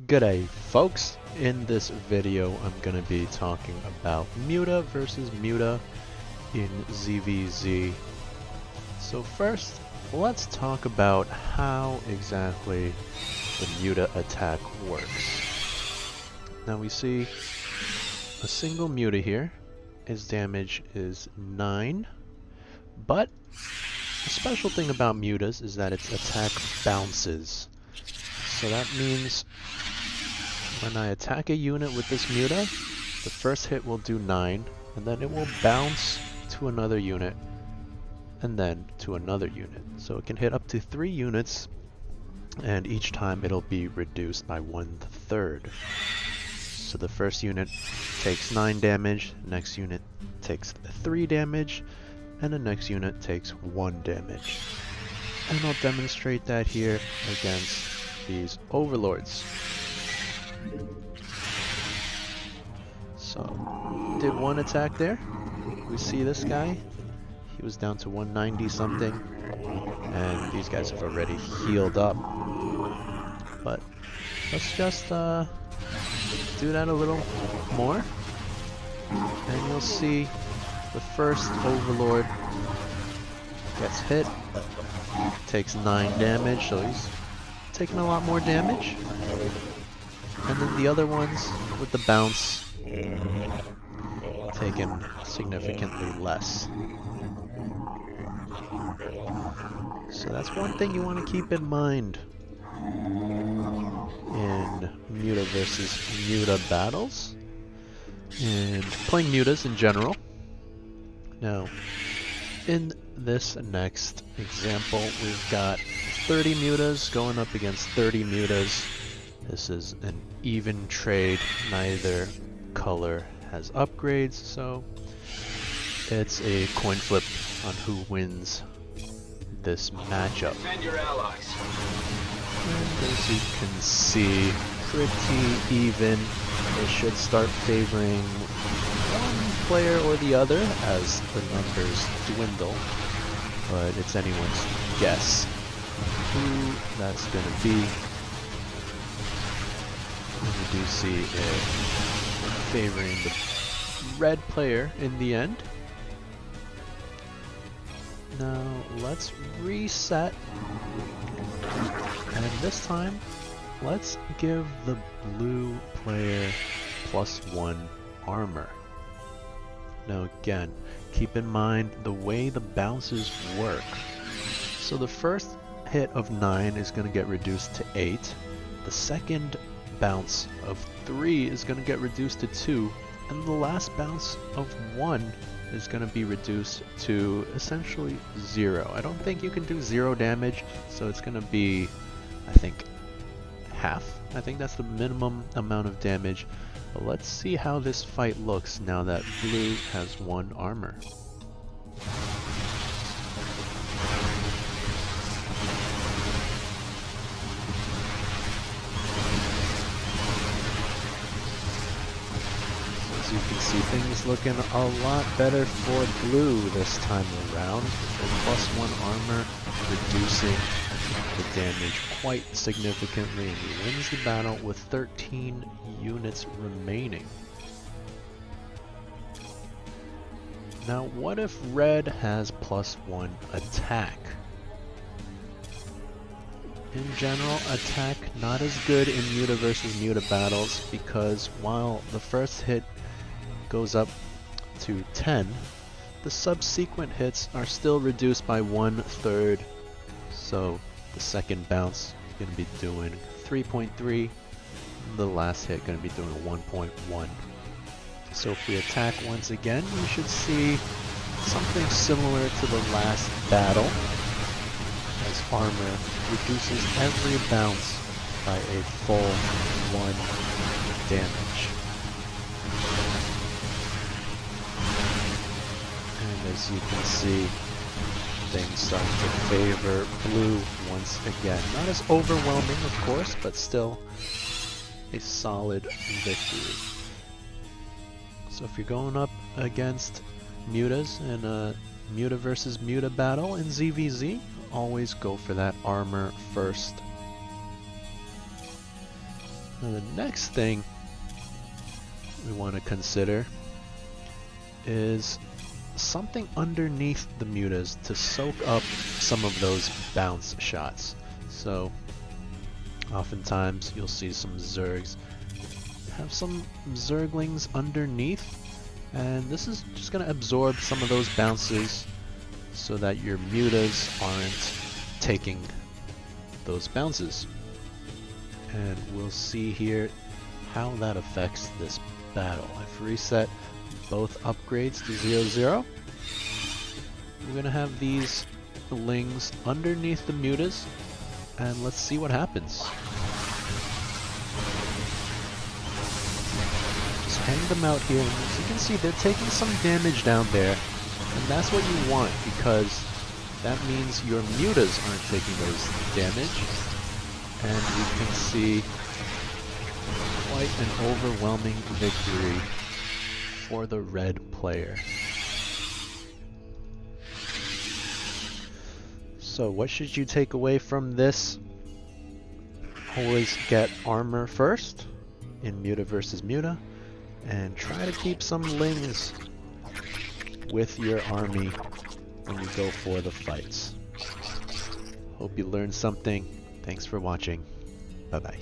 G'day folks, in this video I'm going to be talking about Muta versus Muta in ZVZ. So first, let's talk about how exactly the Muta attack works. Now we see a single Muta here, his damage is 9, but the special thing about Mutas is that its attack bounces. So that means when I attack a unit with this Muta, the first hit will do 9, and then it will bounce to another unit, and then to another unit. So it can hit up to 3 units, and each time it'll be reduced by 1/3. So the first unit takes 9 damage, next unit takes 3 damage, and the next unit takes 1 damage. And I'll demonstrate that here against these overlords. So, did one attack there. We see this guy. He was down to 190 something. And these guys have already healed up. But let's just do that a little more. And you'll see the first overlord gets hit. Takes 9 damage, so he's taking a lot more damage. And then the other ones with the bounce taking significantly less. So that's one thing you want to keep in mind in Muta versus Muta battles and playing Mutas in general. Now, in this next example, we've got 30 Mutas going up against 30 Mutas. This is an even trade, neither color has upgrades, so it's a coin flip on who wins this matchup. Defend your allies. And as you can see, pretty even. It should start favoring one player or the other as the numbers dwindle, but it's anyone's guess who that's going to be. We do see it favoring the red player in the end. Now let's reset, and this time let's give the blue player +1 armor. Now again, keep in mind the way the bounces work. So the first hit of 9 is going to get reduced to 8. The second bounce of 3 is going to get reduced to 2, and the last bounce of 1 is going to be reduced to essentially 0. I don't think you can do 0 damage, so it's going to be, I think, half. I think that's the minimum amount of damage. But let's see how this fight looks now that blue has 1 armor. You can see things looking a lot better for blue this time around. With +1 armor, reducing the damage quite significantly, and he wins the battle with 13 units remaining. Now, what if red has +1 attack? In general, attack not as good in Muta versus Muta battles, because while the first hit goes up to 10, the subsequent hits are still reduced by 1/3. So the second bounce is going to be doing 3.3, the last hit going to be doing 1.1. So if we attack once again, we should see something similar to the last battle, as armor reduces every bounce by a full 1 damage. As you can see, things start to favor blue once again. Not as overwhelming, of course, but still a solid victory. So if you're going up against Mutas in a Muta versus Muta battle in ZVZ, always go for that armor first. Now the next thing we want to consider is something underneath the Mutas to soak up some of those bounce shots. So oftentimes you'll see some Zergs have some Zerglings underneath, and this is just going to absorb some of those bounces so that your Mutas aren't taking those bounces. And we'll see here how that affects this battle. I've reset both upgrades to 0-0. We're going to have these Lings underneath the Mutas, and let's see what happens. Just hang them out here, and as you can see, they're taking some damage down there, and that's what you want, because that means your Mutas aren't taking those damage, and we can see quite an overwhelming victory for the red player. So what should you take away from this? Always get armor first in Muta versus Muta, and try to keep some Lings with your army when you go for the fights. Hope you learned something. Thanks for watching. Bye bye.